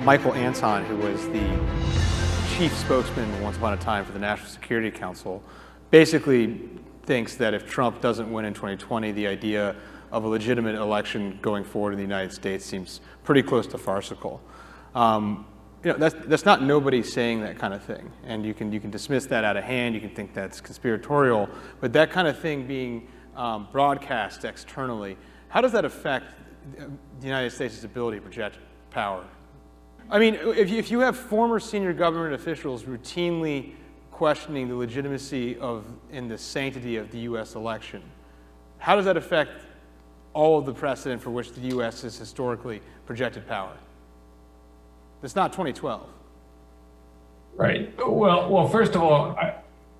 Michael Anton, who was the chief spokesman once upon a time for the National Security Council, basically thinks that if Trump doesn't win in 2020, the idea of a legitimate election going forward in the United States seems pretty close to farcical. That's not nobody saying that kind of thing, and you can dismiss that out of hand. You can think that's conspiratorial, but that kind of thing being broadcast externally, how does that affect the United States' ability to project power? I mean, if you have former senior government officials routinely questioning the legitimacy of and the sanctity of the U.S. election, how does that affect all of the precedent for which the U.S. has historically projected power? It's not 2012. Right. Well, first of all,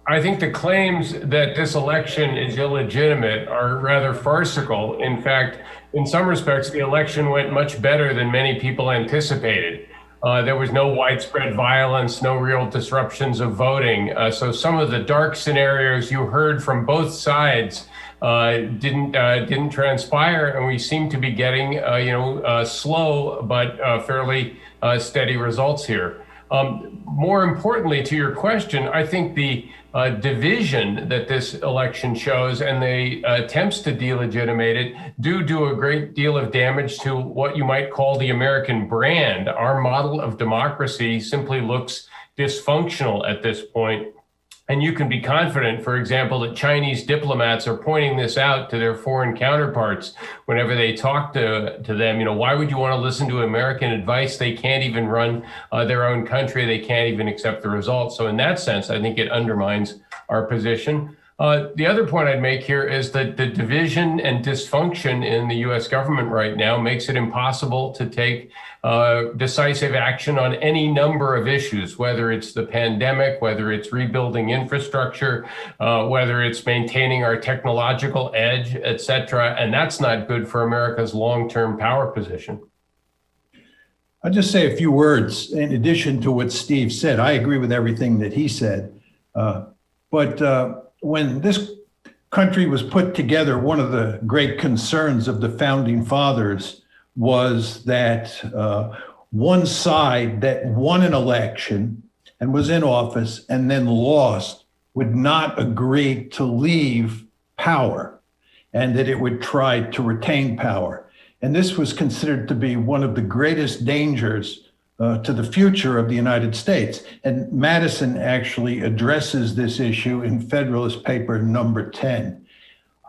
I think the claims that this election is illegitimate are rather farcical. In fact, in some respects, the election went much better than many people anticipated. There was no widespread violence, no real disruptions of voting. So some of the dark scenarios you heard from both sides didn't transpire, and we seem to be getting slow but fairly steady results here. More importantly, to your question, I think the division that this election shows and the attempts to delegitimate it do a great deal of damage to what you might call the American brand. Our model of democracy simply looks dysfunctional at this point. And you can be confident, for example, that Chinese diplomats are pointing this out to their foreign counterparts whenever they talk to them. Why would you want to listen to American advice? They can't even run their own country. They can't even accept the results. So in that sense, I think it undermines our position. The other point I'd make here is that the division and dysfunction in the U.S. government right now makes it impossible to take decisive action on any number of issues, whether it's the pandemic, whether it's rebuilding infrastructure, whether it's maintaining our technological edge, et cetera. And that's not good for America's long-term power position. I'll just say a few words in addition to what Steve said. I agree with everything that he said. But when this country was put together, one of the great concerns of the founding fathers was that one side that won an election and was in office and then lost would not agree to leave power, and that it would try to retain power. And this was considered to be one of the greatest dangers to the future of the United States. And Madison actually addresses this issue in Federalist Paper number 10.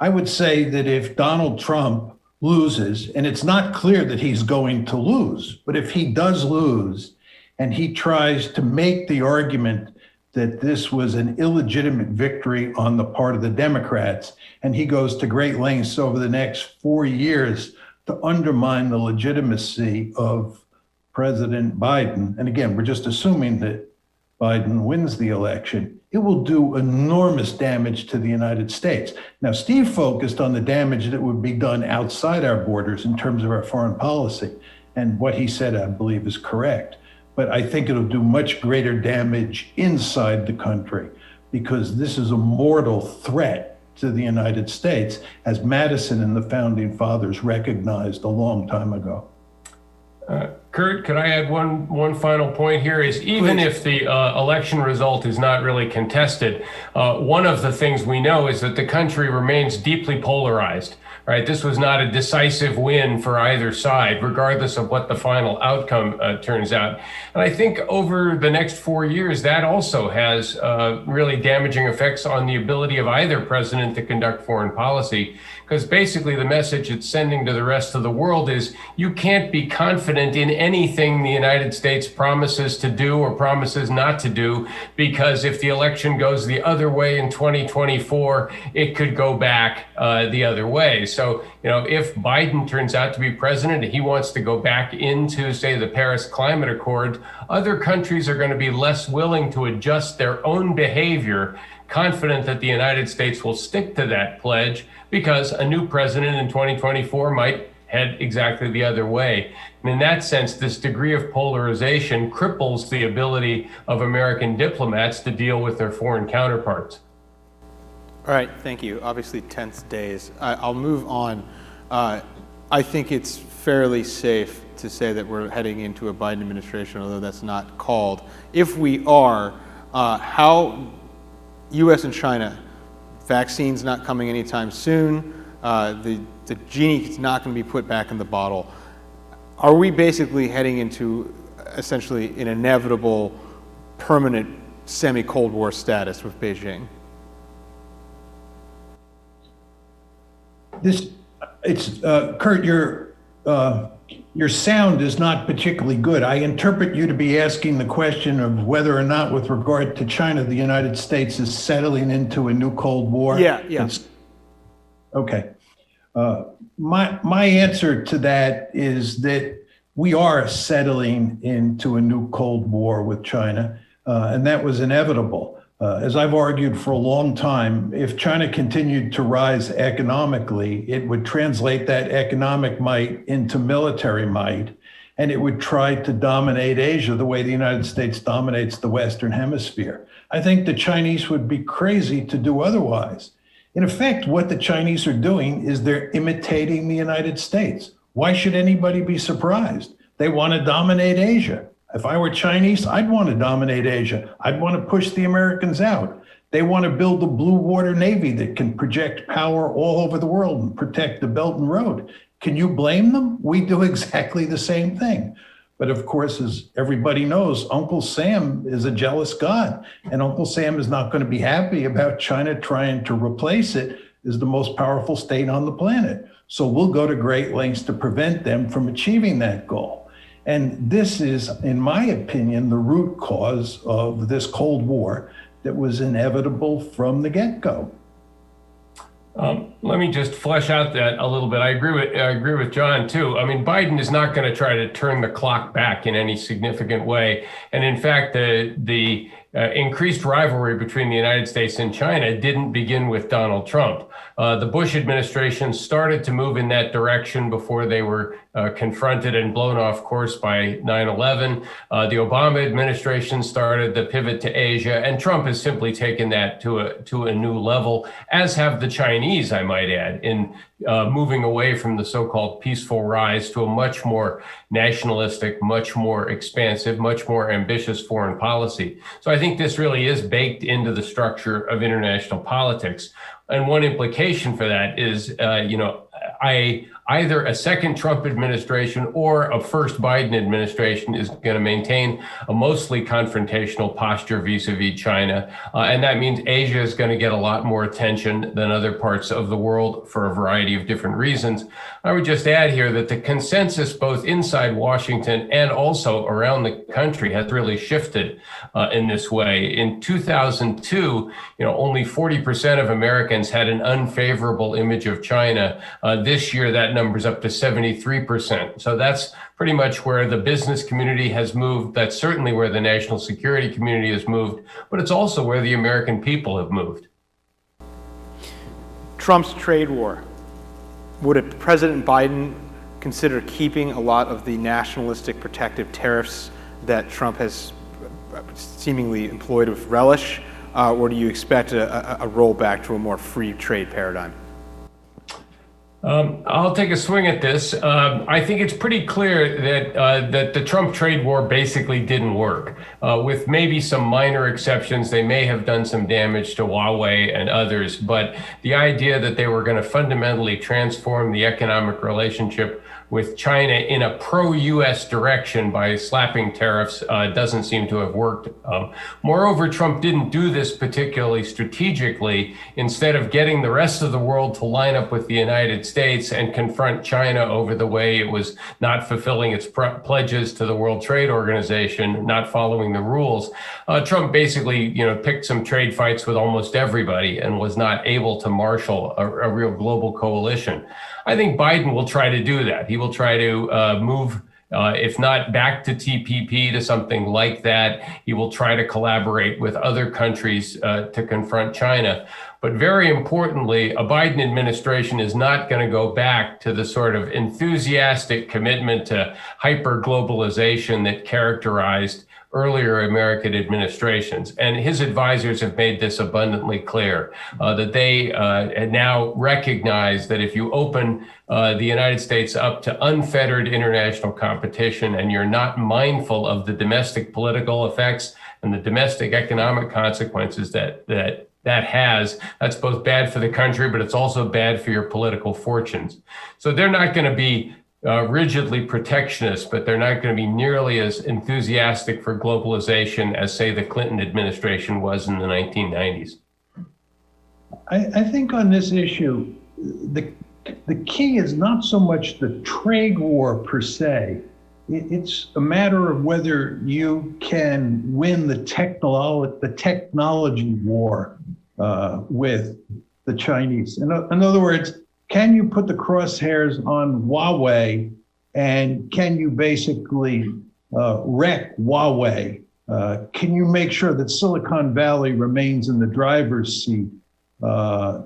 I would say that if Donald Trump loses, and it's not clear that he's going to lose, but if he does lose and he tries to make the argument that this was an illegitimate victory on the part of the Democrats, and he goes to great lengths over the next 4 years to undermine the legitimacy of President Biden, and again, we're just assuming that Biden wins the election, it will do enormous damage to the United States. Now, Steve focused on the damage that would be done outside our borders in terms of our foreign policy, and what he said, I believe, is correct. But I think it'll do much greater damage inside the country, because this is a mortal threat to the United States, as Madison and the founding fathers recognized a long time ago. Curt, could I add one final point here? Is even Please. if the election result is not really contested, one of the things we know is that the country remains deeply polarized. Right, this was not a decisive win for either side, regardless of what the final outcome turns out. And I think over the next 4 years, that also has really damaging effects on the ability of either president to conduct foreign policy. Because basically the message it's sending to the rest of the world is you can't be confident in anything the United States promises to do or promises not to do, because if the election goes the other way in 2024, it could go back the other way. So, if Biden turns out to be president and he wants to go back into, say, the Paris Climate Accord, other countries are going to be less willing to adjust their own behavior, confident that the United States will stick to that pledge, because a new president in 2024 might head exactly the other way. And in that sense, this degree of polarization cripples the ability of American diplomats to deal with their foreign counterparts. All right, thank you. Obviously, tense days. I'll move on. I think it's fairly safe to say that we're heading into a Biden administration, although that's not called. If we are, how U.S. and China, vaccines not coming anytime soon, the genie is not going to be put back in the bottle. Are we basically heading into essentially an inevitable permanent semi-Cold War status with Beijing? Curt, your sound is not particularly good. I interpret you to be asking the question of whether or not, with regard to China, the United States is settling into a new Cold War. Yeah. Okay. My answer to that is that we are settling into a new Cold War with China, and that was inevitable. As I've argued for a long time, if China continued to rise economically, it would translate that economic might into military might, and it would try to dominate Asia the way the United States dominates the Western Hemisphere. I think the Chinese would be crazy to do otherwise. In effect, what the Chinese are doing is they're imitating the United States. Why should anybody be surprised? They want to dominate Asia. If I were Chinese, I'd want to dominate Asia. I'd want to push the Americans out. They want to build a blue water navy that can project power all over the world and protect the Belt and Road. Can you blame them? We do exactly the same thing. But of course, as everybody knows, Uncle Sam is a jealous God, and Uncle Sam is not going to be happy about China trying to replace it as the most powerful state on the planet. So we'll go to great lengths to prevent them from achieving that goal. And this is, in my opinion, the root cause of this Cold War that was inevitable from the get-go. Let me just flesh out that a little bit. I agree with John too. I mean, Biden is not going to try to turn the clock back in any significant way. And in fact, the increased rivalry between the United States and China didn't begin with Donald Trump. The Bush administration started to move in that direction before they were confronted and blown off course by 9/11. The Obama administration started the pivot to Asia, and Trump has simply taken that to a new level, as have the Chinese, I might add, in moving away from the so-called peaceful rise to a much more nationalistic, much more expansive, much more ambitious foreign policy. So I think this really is baked into the structure of international politics. And one implication for that is, either a second Trump administration or a first Biden administration is going to maintain a mostly confrontational posture vis-a-vis China. And that means Asia is going to get a lot more attention than other parts of the world for a variety of different reasons. I would just add here that the consensus both inside Washington and also around the country has really shifted in this way. In 2002, only 40% of Americans had an unfavorable image of China. This year, that number's up to 73%. So that's pretty much where the business community has moved. That's certainly where the national security community has moved, but it's also where the American people have moved. Trump's trade war. Would President Biden consider keeping a lot of the nationalistic protective tariffs that Trump has seemingly employed with relish, or do you expect a rollback to a more free trade paradigm? I'll take a swing at this. I think it's pretty clear that the Trump trade war basically didn't work. With maybe some minor exceptions, they may have done some damage to Huawei and others, but the idea that they were going to fundamentally transform the economic relationship with China in a pro-U.S. direction by slapping tariffs doesn't seem to have worked. Moreover, Trump didn't do this particularly strategically. Instead of getting the rest of the world to line up with the United States and confront China over the way it was not fulfilling its pledges to the World Trade Organization, not following the rules, Trump basically, picked some trade fights with almost everybody and was not able to marshal a real global coalition. I think Biden will try to do that. He will try to move, if not back to TPP, to something like that. He will try to collaborate with other countries to confront China. But very importantly, a Biden administration is not going to go back to the sort of enthusiastic commitment to hyper-globalization that characterized earlier American administrations. And his advisors have made this abundantly clear, that they now recognize that if you open the United States up to unfettered international competition and you're not mindful of the domestic political effects and the domestic economic consequences that has, that's both bad for the country, but it's also bad for your political fortunes. So they're not going to be rigidly protectionist, but they're not going to be nearly as enthusiastic for globalization as, say, the Clinton administration was in the 1990s. I think on this issue, the key is not so much the trade war per se. It's a matter of whether you can win the technology war with the Chinese. In other words, can you put the crosshairs on Huawei, and can you basically wreck Huawei? Can you make sure that Silicon Valley remains in the driver's seat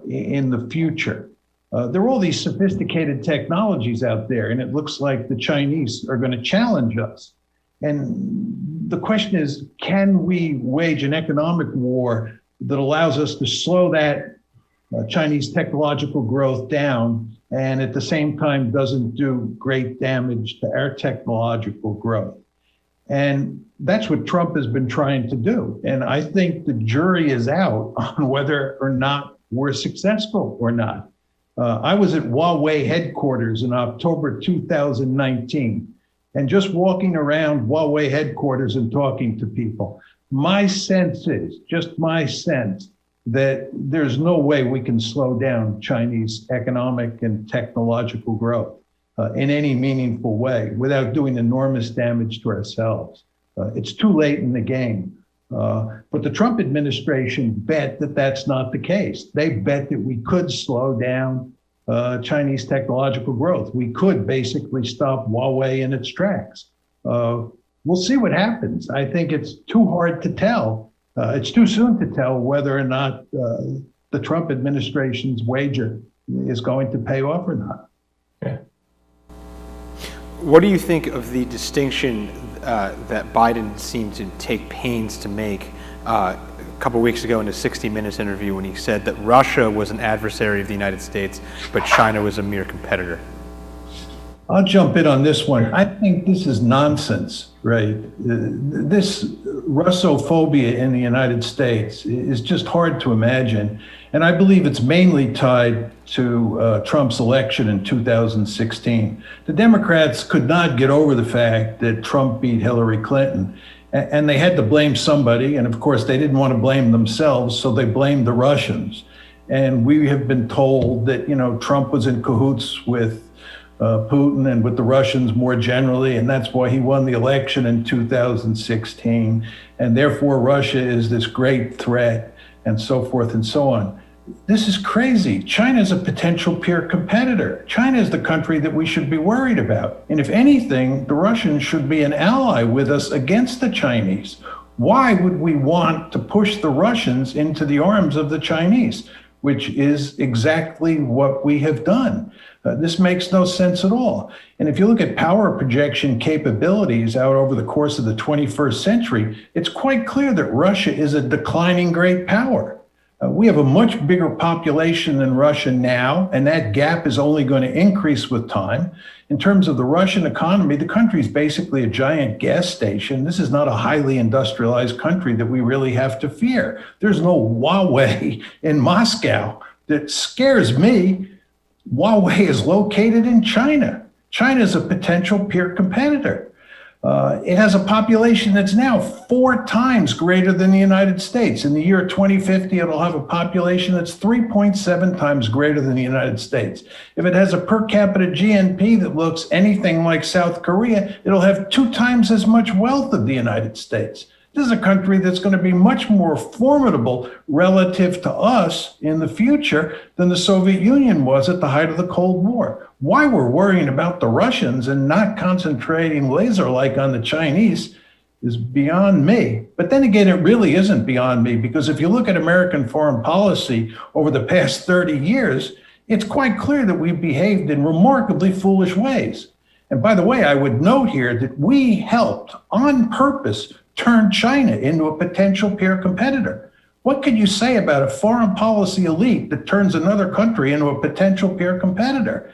in the future? There are all these sophisticated technologies out there, and it looks like the Chinese are going to challenge us. And the question is, can we wage an economic war that allows us to slow that Chinese technological growth down, and at the same time doesn't do great damage to our technological growth? And that's what Trump has been trying to do. And I think the jury is out on whether or not we're successful or not. I was at Huawei headquarters in October 2019, and just walking around Huawei headquarters and talking to people, my sense is, just my sense, that there's no way we can slow down Chinese economic and technological growth in any meaningful way without doing enormous damage to ourselves. It's too late in the game. But the Trump administration bet that that's not the case. They bet that we could slow down Chinese technological growth. We could basically stop Huawei in its tracks. We'll see what happens. I think it's too hard to tell. It's too soon to tell whether or not the Trump administration's wager is going to pay off or not. Yeah. What do you think of the distinction that Biden seemed to take pains to make a couple of weeks ago in a 60 Minutes interview when he said that Russia was an adversary of the United States, but China was a mere competitor? I'll jump in on this one. I think this is nonsense, right? This Russophobia in the United States is just hard to imagine. And I believe it's mainly tied to Trump's election in 2016. The Democrats could not get over the fact that Trump beat Hillary Clinton. And they had to blame somebody. And of course, they didn't want to blame themselves, so they blamed the Russians. And we have been told that, Trump was in cahoots with Putin and with the Russians more generally, and that's why he won the election in 2016. And therefore, Russia is this great threat, and so forth and so on. This is crazy. China is a potential peer competitor. China is the country that we should be worried about. And if anything, the Russians should be an ally with us against the Chinese. Why would we want to push the Russians into the arms of the Chinese, which is exactly what we have done? This makes no sense at all. And if you look at power projection capabilities out over the course of the 21st century, it's quite clear that Russia is a declining great power. We have a much bigger population than Russia now, and that gap is only going to increase with time. In terms of the Russian economy, the country is basically a giant gas station. This is not a highly industrialized country that we really have to fear. There's no Huawei in Moscow. That scares me. Huawei is located in China. China is a potential peer competitor. It has a population that's now 4 times greater than the United States. In the year 2050, it'll have a population that's 3.7 times greater than the United States. If it has a per capita GNP that looks anything like South Korea, it'll have 2 times as much wealth of the United States. This is a country that's going to be much more formidable relative to us in the future than the Soviet Union was at the height of the Cold War. Why we're worrying about the Russians and not concentrating laser-like on the Chinese is beyond me. But then again, it really isn't beyond me, because if you look at American foreign policy over the past 30 years, it's quite clear that we've behaved in remarkably foolish ways. And by the way, I would note here that we helped on purpose turn China into a potential peer competitor. What could you say about a foreign policy elite that turns another country into a potential peer competitor?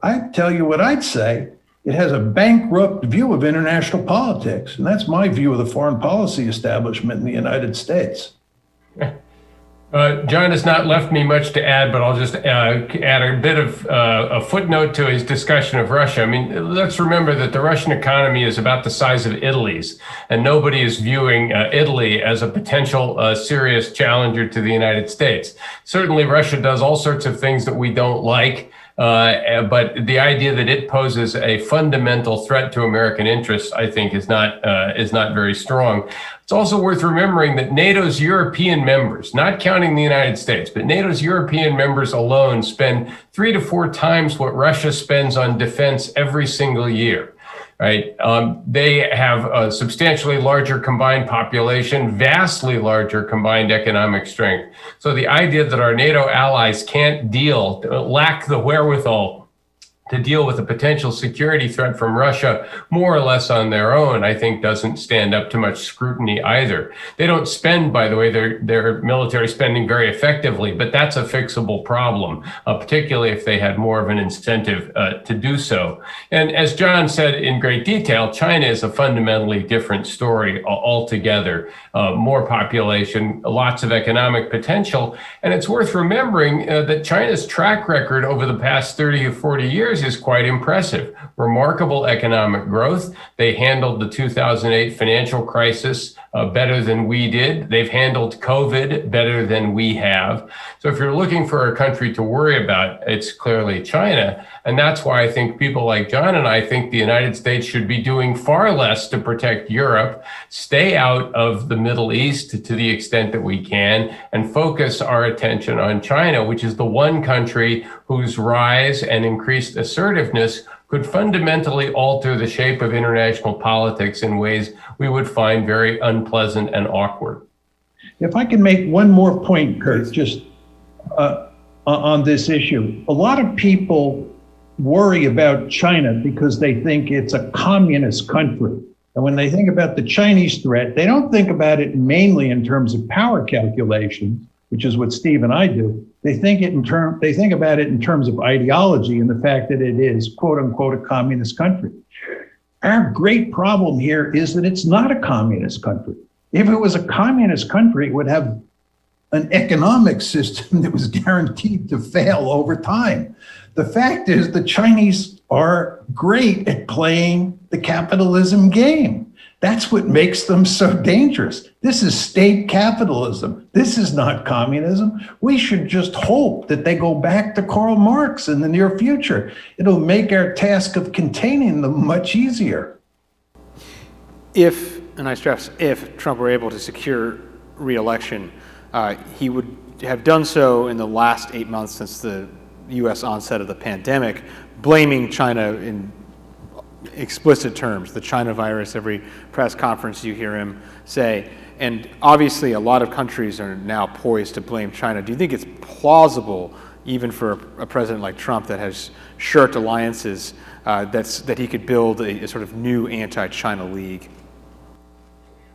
I tell you what I'd say. It has a bankrupt view of international politics, and that's my view of the foreign policy establishment in the United States. John has not left me much to add, but I'll just add a bit of a footnote to his discussion of Russia. I mean, let's remember that the Russian economy is about the size of Italy's, and nobody is viewing Italy as a potential serious challenger to the United States. Certainly, Russia does all sorts of things that we don't like. But the idea that it poses a fundamental threat to American interests, I think, is not very strong. It's also worth remembering that NATO's European members, not counting the United States, but NATO's European members alone spend 3 to 4 times what Russia spends on defense every single year. Right? They have a substantially larger combined population, vastly larger combined economic strength. So the idea that our NATO allies lack the wherewithal to deal with a potential security threat from Russia more or less on their own, I think doesn't stand up to much scrutiny either. They don't spend, by the way, their military spending very effectively, but that's a fixable problem, particularly if they had more of an incentive to do so. And as John said in great detail, China is a fundamentally different story altogether. More population, lots of economic potential. And it's worth remembering that China's track record over the past 30 or 40 years is quite impressive. Remarkable economic growth. They handled the 2008 financial crisis better than we did. They've handled COVID better than we have. So if you're looking for a country to worry about, it's clearly China. And that's why I think people like John and I think the United States should be doing far less to protect Europe, stay out of the Middle East to the extent that we can, and focus our attention on China, which is the one country whose rise and increased assertiveness could fundamentally alter the shape of international politics in ways we would find very unpleasant and awkward. If I can make one more point, Curt, just on this issue. A lot of people worry about China because they think it's a communist country. And when they think about the Chinese threat, they don't think about it mainly in terms of power calculations, which is what Steve and I do. They think about it in terms of ideology and the fact that it is, quote unquote, a communist country. Our great problem here is that it's not a communist country. If it was a communist country, it would have an economic system that was guaranteed to fail over time. The fact is the Chinese are great at playing the capitalism game. That's what makes them so dangerous. This is state capitalism. This is not communism. We should just hope that they go back to Karl Marx in the near future. It'll make our task of containing them much easier. If, and I stress, if Trump were able to secure re-election, he would have done so in the last 8 months since the U.S. onset of the pandemic, blaming China in explicit terms, the China virus, every press conference you hear him say. And obviously a lot of countries are now poised to blame China. Do you think it's plausible, even for a president like Trump that has shirked alliances, that he could build a sort of new anti-China league?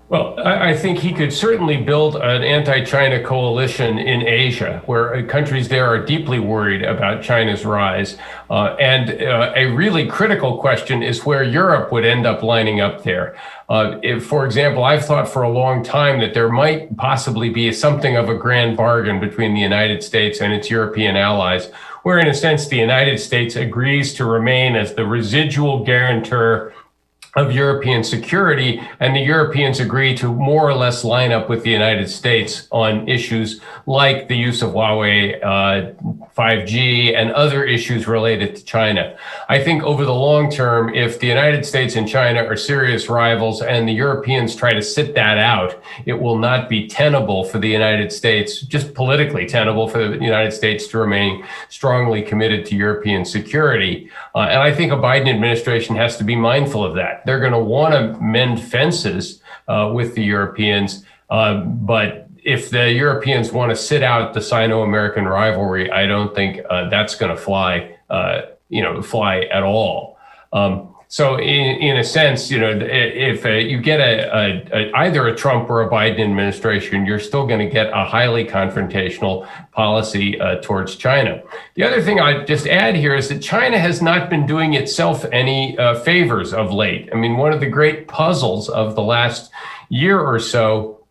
Well, I think he could certainly build an anti-China coalition in Asia, where countries there are deeply worried about China's rise. And a really critical question is where Europe would end up lining up there. If, for example, I've thought for a long time that there might possibly be something of a grand bargain between the United States and its European allies, where in a sense the United States agrees to remain as the residual guarantor of European security, and the Europeans agree to more or less line up with the United States on issues like the use of Huawei 5G and other issues related to China. I think over the long term, if the United States and China are serious rivals and the Europeans try to sit that out, it will not be tenable for the United States, just politically tenable for the United States to remain strongly committed to European security. And I think a Biden administration has to be mindful of that. They're going to want to mend fences with the Europeans, but if the Europeans want to sit out the Sino-American rivalry, I don't think that's going to fly at all. So in a sense, if you get either a Trump or a Biden administration, you're still going to get a highly confrontational policy towards China. The other thing I'd just add here is that China has not been doing itself any favors of late. I mean, one of the great puzzles of the last year or so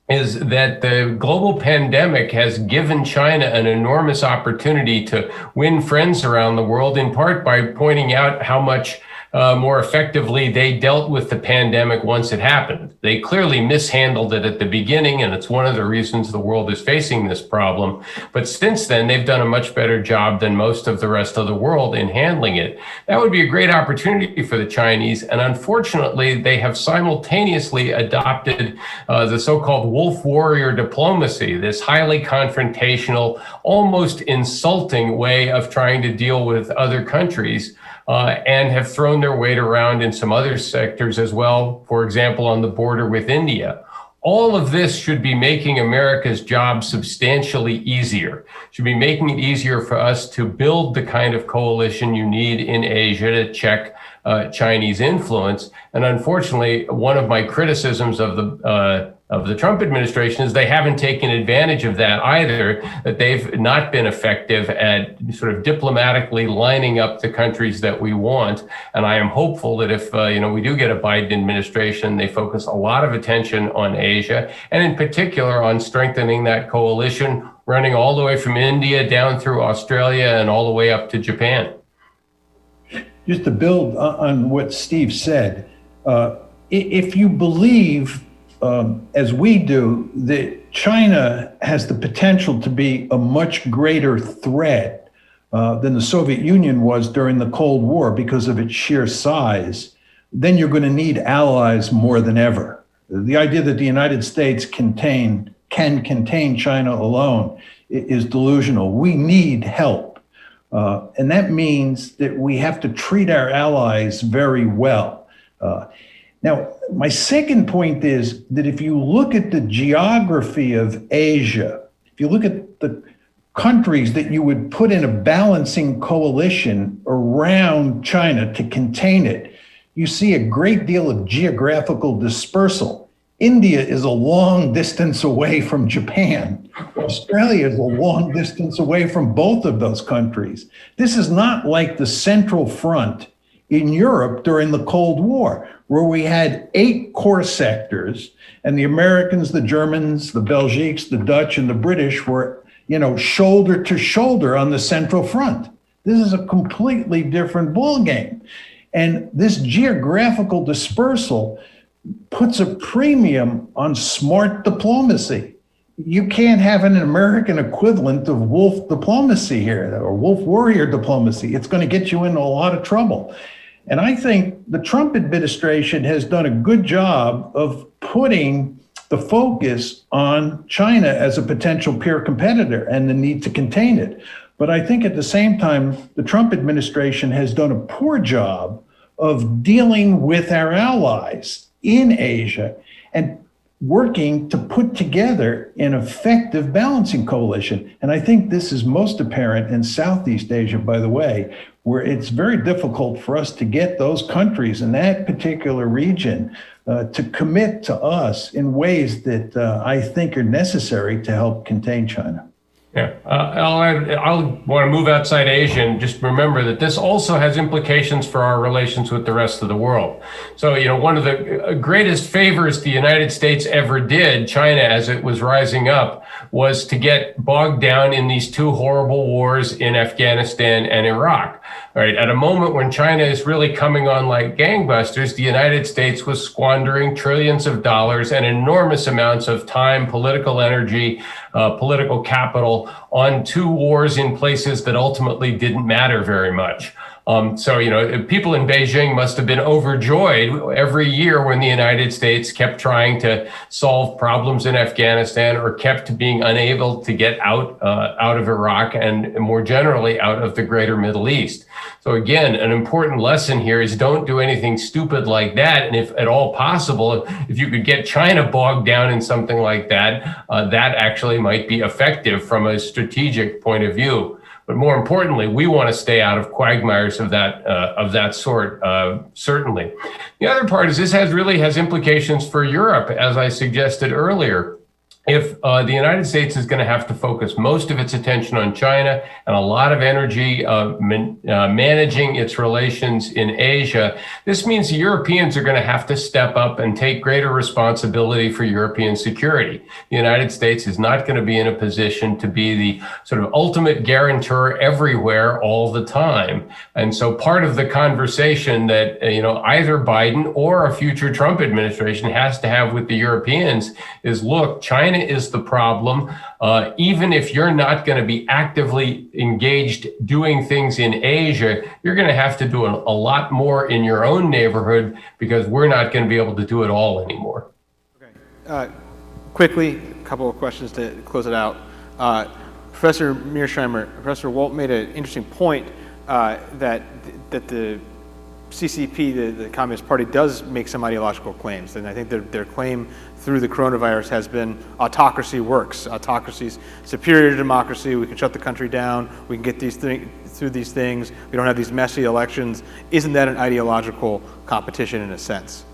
is that the global pandemic has given China an enormous opportunity to win friends around the world, in part by pointing out how much more effectively they dealt with the pandemic once it happened. They clearly mishandled it at the beginning, and it's one of the reasons the world is facing this problem. But since then, they've done a much better job than most of the rest of the world in handling it. That would be a great opportunity for the Chinese, and unfortunately, they have simultaneously adopted the so-called wolf warrior diplomacy, this highly confrontational, almost insulting way of trying to deal with other countries. And have thrown their weight around in some other sectors as well, for example, on the border with India. All of this should be making America's job substantially easier, should be making it easier for us to build the kind of coalition you need in Asia to check Chinese influence. And unfortunately, one of my criticisms of the Trump administration is they haven't taken advantage of that either, that they've not been effective at sort of diplomatically lining up the countries that we want. And I am hopeful that if we do get a Biden administration, they focus a lot of attention on Asia, and in particular on strengthening that coalition, running all the way from India down through Australia and all the way up to Japan. Just to build on what Steve said, if you believe, as we do, that China has the potential to be a much greater threat than the Soviet Union was during the Cold War because of its sheer size, then you're going to need allies more than ever. The idea that the United States can contain China alone is delusional. We need help. And that means that we have to treat our allies very well. Now, my second point is that if you look at the geography of Asia, if you look at the countries that you would put in a balancing coalition around China to contain it, you see a great deal of geographical dispersal. India is a long distance away from Japan. Australia is a long distance away from both of those countries. This is not like the Central Front in Europe during the Cold War, where we had 8 core sectors, and the Americans, the Germans, the Belgiques, the Dutch, and the British were, shoulder to shoulder on the Central Front. This is a completely different ballgame. And this geographical dispersal puts a premium on smart diplomacy. You can't have an American equivalent of wolf diplomacy here, or wolf warrior diplomacy. It's going to get you into a lot of trouble. And I think the Trump administration has done a good job of putting the focus on China as a potential peer competitor and the need to contain it. But I think at the same time, the Trump administration has done a poor job of dealing with our allies in Asia and working to put together an effective balancing coalition. And I think this is most apparent in Southeast Asia, by the way, where it's very difficult for us to get those countries in that particular region to commit to us in ways that I think are necessary to help contain China. Yeah, I'll want to move outside Asia and just remember that this also has implications for our relations with the rest of the world. So, one of the greatest favors the United States ever did China as it was rising up was to get bogged down in these 2 horrible wars in Afghanistan and Iraq. Right, at a moment when China is really coming on like gangbusters, the United States was squandering trillions of dollars and enormous amounts of time, political energy, political capital on 2 wars in places that ultimately didn't matter very much. So, people in Beijing must have been overjoyed every year when the United States kept trying to solve problems in Afghanistan or kept being unable to get out of Iraq and more generally out of the greater Middle East. So again, an important lesson here is don't do anything stupid like that. And if at all possible, if you could get China bogged down in something like that, that actually might be effective from a strategic point of view. But more importantly, we want to stay out of quagmires of that sort, certainly. The other part is this really has implications for Europe, as I suggested earlier. If the United States is going to have to focus most of its attention on China and a lot of energy managing its relations in Asia, this means the Europeans are going to have to step up and take greater responsibility for European security. The United States is not going to be in a position to be the sort of ultimate guarantor everywhere all the time. And so part of the conversation that either Biden or a future Trump administration has to have with the Europeans is, look, China is the problem. Even if you're not going to be actively engaged doing things in Asia, you're going to have to do a lot more in your own neighborhood because we're not going to be able to do it all anymore. Okay. Quickly, a couple of questions to close it out. Professor Mearsheimer, Professor Walt made an interesting point that the CCP, the Communist Party, does make some ideological claims, and I think their claim through the coronavirus has been autocracy works. Autocracy's superior to democracy. We can shut the country down. We can get through these things. We don't have these messy elections. Isn't that an ideological competition in a sense?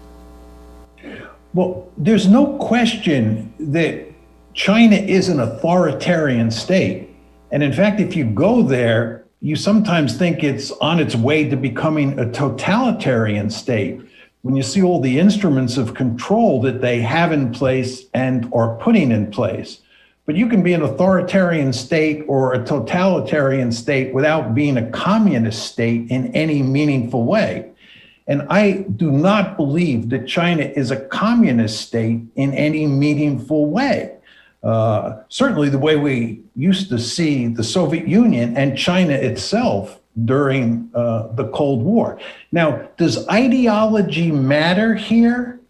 Well, there's no question that China is an authoritarian state. And in fact, if you go there, you sometimes think it's on its way to becoming a totalitarian state when you see all the instruments of control that they have in place and are putting in place. But you can be an authoritarian state or a totalitarian state without being a communist state in any meaningful way. And I do not believe that China is a communist state in any meaningful way. Certainly the way we used to see the Soviet Union and China itself during the Cold War. Now, does ideology matter here?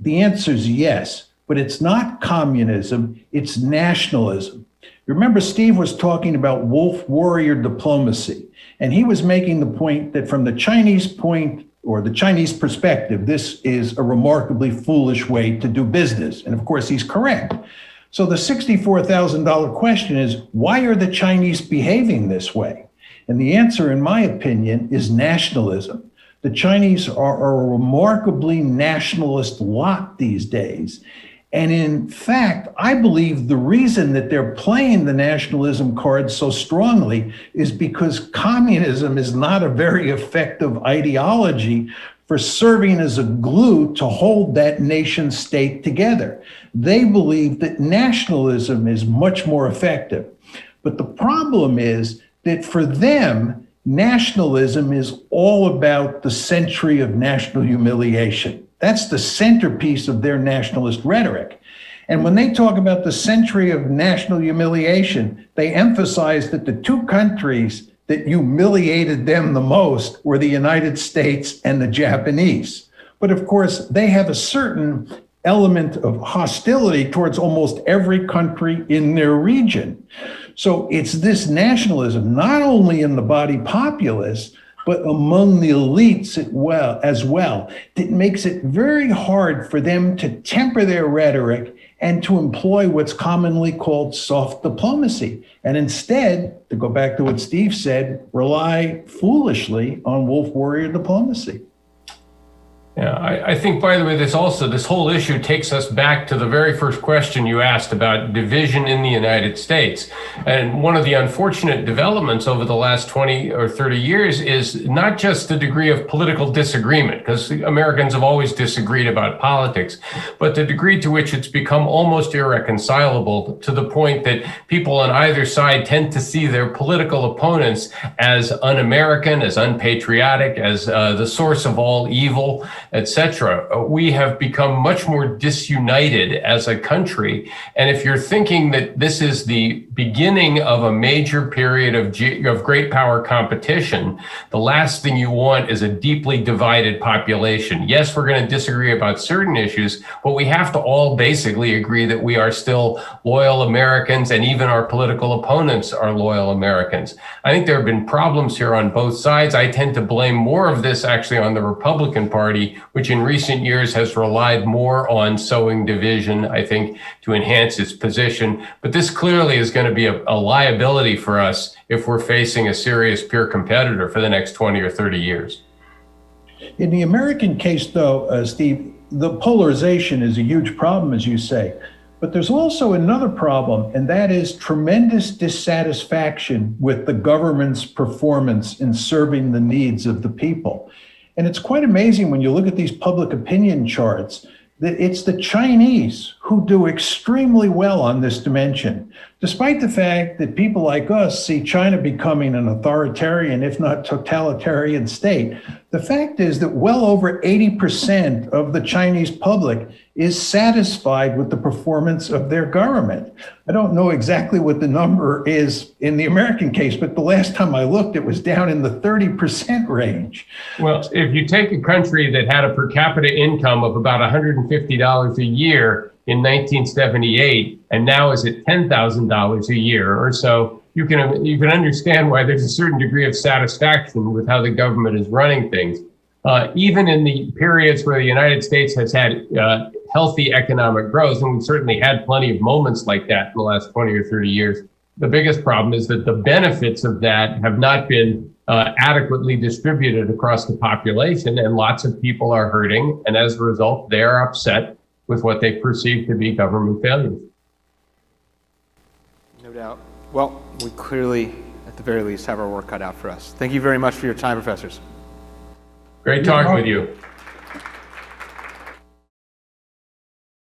The answer is yes, but it's not communism, it's nationalism. Remember, Steve was talking about wolf warrior diplomacy, and he was making the point that from the Chinese point or the Chinese perspective, this is a remarkably foolish way to do business. And of course, he's correct. So the $64,000 question is, why are the Chinese behaving this way? And the answer, in my opinion, is nationalism. The Chinese are a remarkably nationalist lot these days. And in fact, I believe the reason that they're playing the nationalism card so strongly is because communism is not a very effective ideology for serving as a glue to hold that nation state together. They believe that nationalism is much more effective. But the problem is that for them, nationalism is all about the century of national humiliation. That's the centerpiece of their nationalist rhetoric. And when they talk about the century of national humiliation, they emphasize that the two countries that humiliated them the most were the United States and the Japanese. But of course, they have a certain element of hostility towards almost every country in their region. So it's this nationalism, not only in the body populace, but among the elites as well, that makes it very hard for them to temper their rhetoric and to employ what's commonly called soft diplomacy. And instead, to go back to what Steve said, rely foolishly on wolf warrior diplomacy. Yeah, I think, by the way, this whole issue takes us back to the very first question you asked about division in the United States. And one of the unfortunate developments over the last 20 or 30 years is not just the degree of political disagreement, because Americans have always disagreed about politics, but the degree to which it's become almost irreconcilable to the point that people on either side tend to see their political opponents as un-American, as unpatriotic, as the source of all evil, etc. We have become much more disunited as a country. And if you're thinking that this is the beginning of a major period of great power competition, the last thing you want is a deeply divided population. Yes, we're going to disagree about certain issues, but we have to all basically agree that we are still loyal Americans, and even our political opponents are loyal Americans. I think there have been problems here on both sides. I tend to blame more of this actually on the Republican Party, which in recent years has relied more on sowing division, I think, to enhance its position. But this clearly is going to to be a liability for us if we're facing a serious peer competitor for the next 20 or 30 years. In the American case, though, Steve, the polarization is a huge problem, as you say. But there's also another problem, and that is tremendous dissatisfaction with the government's performance in serving the needs of the people. And it's quite amazing when you look at these public opinion charts that it's the Chinese who do extremely well on this dimension, despite the fact that people like us see China becoming an authoritarian, if not totalitarian state. The fact is that well over 80% of the Chinese public is satisfied with the performance of their government. I don't know exactly what the number is in the American case, but the last time I looked, it was down in the 30% range. Well, if you take a country that had a per capita income of about $150 a year in 1978, and now is at $10,000 a year or so, you can understand why there's a certain degree of satisfaction with how the government is running things. Even in the periods where the United States has had healthy economic growth, and we've certainly had plenty of moments like that in the last 20 or 30 years, the biggest problem is that the benefits of that have not been adequately distributed across the population, and lots of people are hurting, and as a result, they are upset with what they perceive to be government failures. No doubt. Well, we clearly, at the very least, have our work cut out for us. Thank you very much for your time, professors. Great talking with you.